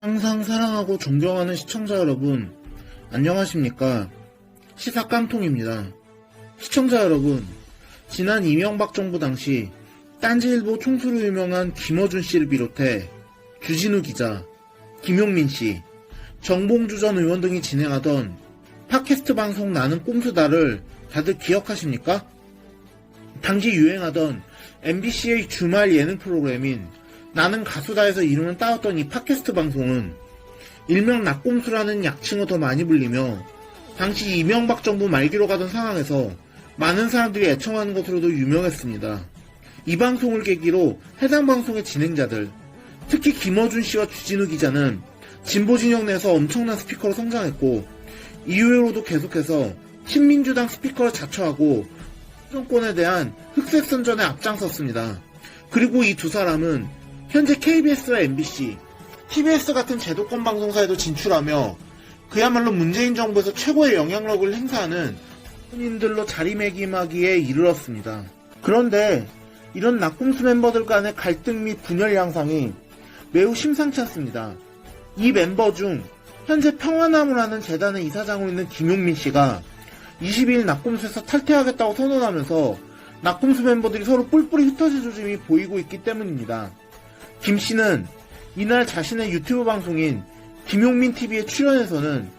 항상 사랑하고 존경하는 시청자 여러분, 안녕하십니까? 시사깡통입니다. 시청자 여러분, 지난 이명박 정부 당시 딴지일보 총수로 유명한 김어준 씨를 비롯해 주진우 기자, 김용민 씨, 정봉주 전 의원 등이 진행하던 팟캐스트 방송 나는 꼼수다를 다들 기억하십니까? 당시 유행하던 MBC의 주말 예능 프로그램인 나는 가수다에서 이름을 따왔던 이 팟캐스트 방송은 일명 낙꼼수라는 약칭으로 더 많이 불리며 당시 이명박 정부 말기로 가던 상황에서 많은 사람들이 애청하는 것으로도 유명했습니다. 이 방송을 계기로 해당 방송의 진행자들, 특히 김어준 씨와 주진우 기자는 진보 진영 내에서 엄청난 스피커로 성장했고 이후로도 계속해서 친민주당 스피커를 자처하고 정권에 대한 흑색 선전에 앞장섰습니다. 그리고 이 두 사람은 현재 KBS와 MBC, TBS 같은 제도권 방송사에도 진출하며 그야말로 문재인 정부에서 최고의 영향력을 행사하는 본인들로 자리매김하기에 이르렀습니다. 그런데 이런 낙꼼수 멤버들 간의 갈등 및 분열 양상이 매우 심상치 않습니다. 이 멤버 중 현재 평화나무라는 재단의 이사장으로 있는 김용민 씨가 22일 낙꼼수에서 탈퇴하겠다고 선언하면서 낙꼼수 멤버들이 서로 뿔뿔이 흩어질 조짐이 보이고 있기 때문입니다. 김 씨는 이날 자신의 유튜브 방송인 김용민 TV에 출연해서는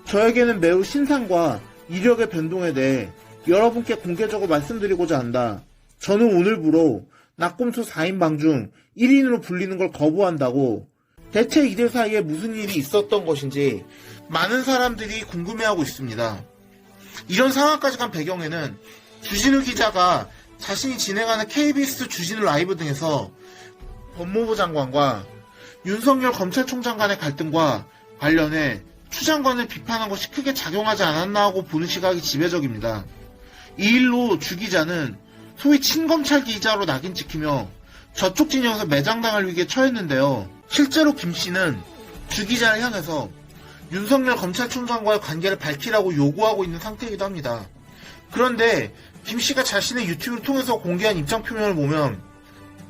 저에게는 매우 신상과 이력의 변동에 대해 여러분께 공개적으로 말씀드리고자 한다. 저는 오늘부로 낙꼼수 4인방 중 1인으로 불리는 걸 거부한다고. 대체 이들 사이에 무슨 일이 있었던 것인지 많은 사람들이 궁금해하고 있습니다. 이런 상황까지 간 배경에는 주진우 기자가 자신이 진행하는 KBS 주진우 라이브 등에서 법무부 장관과 윤석열 검찰총장 간의 갈등과 관련해 추 장관을 비판한 것이 크게 작용하지 않았나 하고 보는 시각이 지배적입니다. 이 일로 주 기자는 소위 친검찰 기자로 낙인 찍히며 저쪽 진영에서 매장당할 위기에 처했는데요. 실제로 김 씨는 주 기자를 향해서 윤석열 검찰총장과의 관계를 밝히라고 요구하고 있는 상태이기도 합니다. 그런데 김 씨가 자신의 유튜브를 통해서 공개한 입장 표명을 보면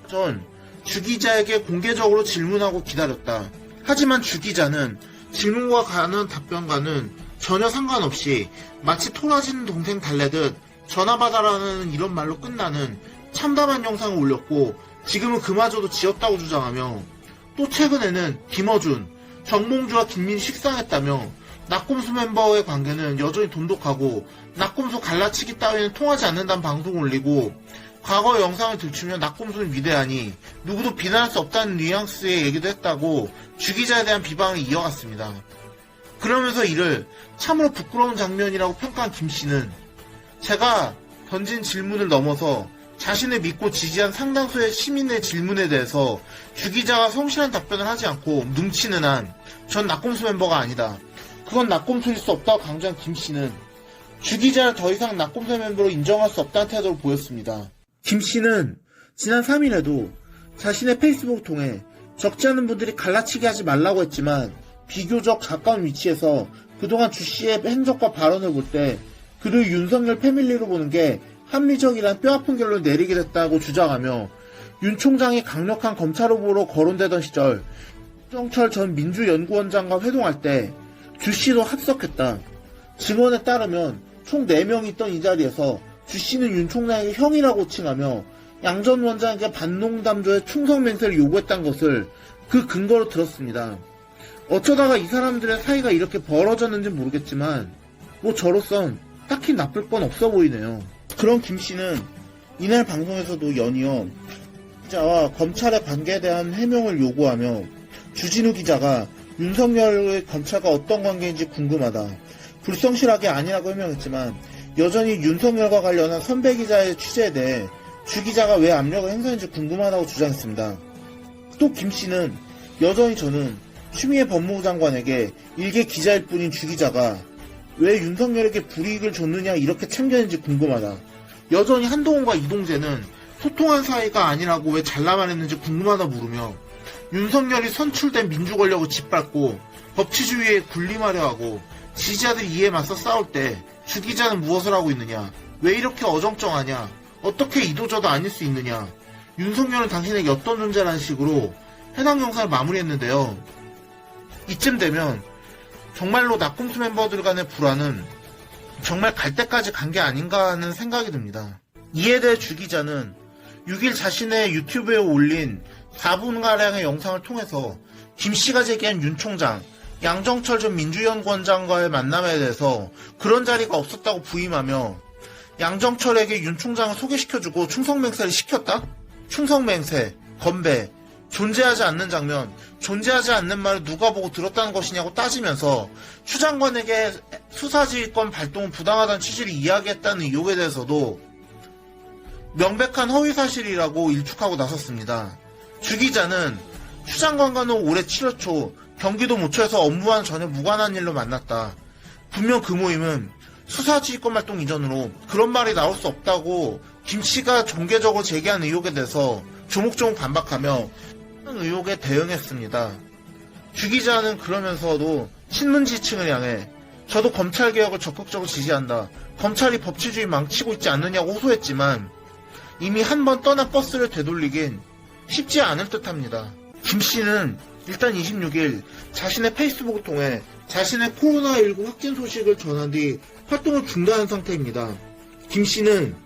전 주 기자에게 공개적으로 질문하고 기다렸다. 하지만 주 기자는 질문과 가는 답변과는 전혀 상관없이 마치 토라지는 동생 달래듯 전화 받아라는 이런 말로 끝나는 참담한 영상을 올렸고 지금은 그마저도 지웠다고 주장하며 또 최근에는 김어준, 정봉주와 김민 식상했다며 낙꼼수 멤버의 관계는 여전히 돈독하고 낙꼼수 갈라치기 따위는 통하지 않는다는 방송을 올리고 과거 영상을 들추며 낙꼼수는 위대하니 누구도 비난할 수 없다는 뉘앙스의 얘기도 했다고 주 기자에 대한 비방을 이어갔습니다. 그러면서 이를 참으로 부끄러운 장면이라고 평가한 김 씨는 제가 던진 질문을 넘어서 자신을 믿고 지지한 상당수의 시민의 질문에 대해서 주 기자가 성실한 답변을 하지 않고 뭉치는 한 전 낙꼼수 멤버가 아니다. 그건 낙꼼수일 수 없다고 강조한 김 씨는 주 기자를 더 이상 낙꼼수 멤버로 인정할 수 없다는 태도를 보였습니다. 김 씨는 지난 3일에도 자신의 페이스북을 통해 적지 않은 분들이 갈라치기 하지 말라고 했지만 비교적 가까운 위치에서 그동안 주 씨의 행적과 발언을 볼 때 그를 윤석열 패밀리로 보는 게 합리적이란 뼈아픈 결론을 내리게 됐다고 주장하며 윤 총장이 강력한 검찰 후보로 거론되던 시절 정철 전 민주연구원장과 회동할 때 주 씨도 합석했다. 증언에 따르면 총 4명이 있던 이 자리에서 주 씨는 윤 총장에게 형이라고 칭하며 양 전 원장에게 반농담조의 충성 맹세를 요구했다는 것을 그 근거로 들었습니다. 어쩌다가 이 사람들의 사이가 이렇게 벌어졌는지 모르겠지만 뭐 저로선 딱히 나쁠 건 없어 보이네요. 그런 김 씨는 이날 방송에서도 연이어 기자와 검찰의 관계에 대한 해명을 요구하며 주진우 기자가 윤석열의 검찰과 어떤 관계인지 궁금하다. 불성실하게 아니라고 해명했지만 여전히 윤석열과 관련한 선배 기자의 취재에 대해 주 기자가 왜 압력을 행사했는지 궁금하다고 주장했습니다. 또 김 씨는 여전히 저는 추미애 법무부 장관에게 일개 기자일 뿐인 주 기자가 왜 윤석열에게 불이익을 줬느냐 이렇게 참견했는지 궁금하다. 여전히 한동훈과 이동재는 소통한 사이가 아니라고 왜 잘라만 했는지 궁금하다 물으며 윤석열이 선출된 민주권력을 짓밟고 법치주의에 군림하려 하고 지지자들이 이에 맞서 싸울 때 주 기자는 무엇을 하고 있느냐? 왜 이렇게 어정쩡하냐? 어떻게 이도저도 아닐 수 있느냐? 윤석열은 당신에게 어떤 존재라는 식으로 해당 영상을 마무리했는데요. 이쯤 되면 정말로 낙곰수 멤버들 간의 불화는 정말 갈 때까지 간 게 아닌가 하는 생각이 듭니다. 이에 대해 주 기자는 6일 자신의 유튜브에 올린 4분가량의 영상을 통해서 김씨가 제기한 윤 총장, 양정철 전 민주연구원장과의 만남에 대해서 그런 자리가 없었다고 부임하며 양정철에게 윤 총장을 소개시켜주고 충성맹세를 시켰다? 충성맹세, 건배, 존재하지 않는 장면, 존재하지 않는 말을 누가 보고 들었다는 것이냐고 따지면서 추 장관에게 수사지휘권 발동은 부당하다는 취지를 이야기했다는 의혹에 대해서도 명백한 허위사실이라고 일축하고 나섰습니다. 주 기자는 추 장관과는 올해 7월 초 경기도 모처에서 업무와는 전혀 무관한 일로 만났다. 분명 그 모임은 수사지휘권 발동 이전으로 그런 말이 나올 수 없다고 김씨가 정계적으로 제기한 의혹에 대해서 조목조목 반박하며 의혹에 대응했습니다. 주 기자는 그러면서도 신문지층을 향해 저도 검찰개혁을 적극적으로 지지한다. 검찰이 법치주의 망치고 있지 않느냐고 호소했지만 이미 한 번 떠난 버스를 되돌리긴 쉽지 않을 듯합니다. 김씨는 일단 26일 자신의 페이스북을 통해 자신의 코로나19 확진 소식을 전한 뒤 활동을 중단한 상태입니다. 김씨는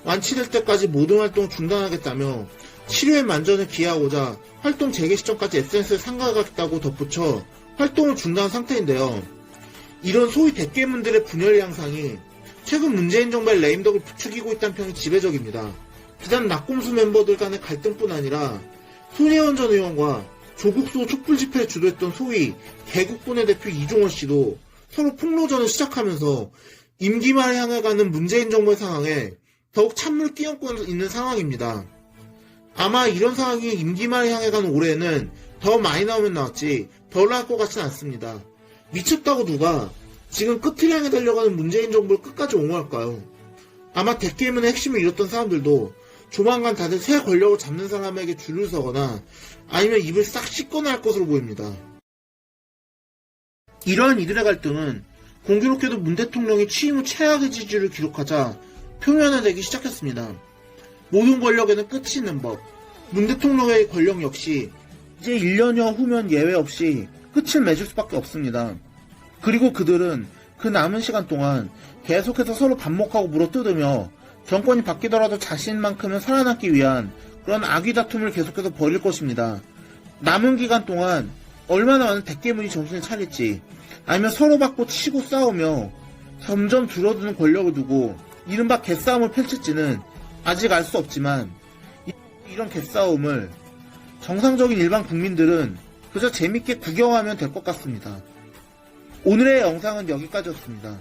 완치될 때까지 모든 활동을 중단하겠다며 치료의 만전을 기하고자 활동 재개 시점까지 SNS에 상가하겠다고 덧붙여 활동을 중단한 상태인데요. 이런 소위 대깨문들의 분열 양상이 최근 문재인 정부의 레임덕을 부추기고 있다는 평이 지배적입니다. 비단 낙곰수 멤버들 간의 갈등뿐 아니라 손혜원 전 의원과 조국소 촛불 집회를 주도했던 소위 개국분의 대표 이종원 씨도 서로 폭로전을 시작하면서 임기 말을 향해 가는 문재인 정부의 상황에 더욱 찬물 끼얹고 있는 상황입니다. 아마 이런 상황이 임기 말을 향해 가는 올해는 더 많이 나오면 나왔지 덜 나올 것 같지는 않습니다. 미쳤다고 누가 지금 끝을 향해 달려가는 문재인 정부를 끝까지 옹호할까요? 아마 대깨문의 핵심을 잃었던 사람들도 조만간 다들 새 권력을 잡는 사람에게 줄을 서거나 아니면 입을 싹 씻거나 할 것으로 보입니다. 이러한 이들의 갈등은 공교롭게도 문 대통령이 취임 후 최악의 지지율을 기록하자 표면화되기 시작했습니다. 모든 권력에는 끝이 있는 법. 문 대통령의 권력 역시 이제 1년여 후면 예외 없이 끝을 맺을 수밖에 없습니다. 그리고 그들은 그 남은 시간 동안 계속해서 서로 반목하고 물어뜯으며 정권이 바뀌더라도 자신만큼은 살아남기 위한 그런 악의 다툼을 계속해서 벌일 것입니다. 남은 기간 동안 얼마나 많은 대깨문이 정신을 차릴지 아니면 서로 받고 치고 싸우며 점점 줄어드는 권력을 두고 이른바 개싸움을 펼칠지는 아직 알 수 없지만 이런 개싸움을 정상적인 일반 국민들은 그저 재밌게 구경하면 될 것 같습니다. 오늘의 영상은 여기까지였습니다.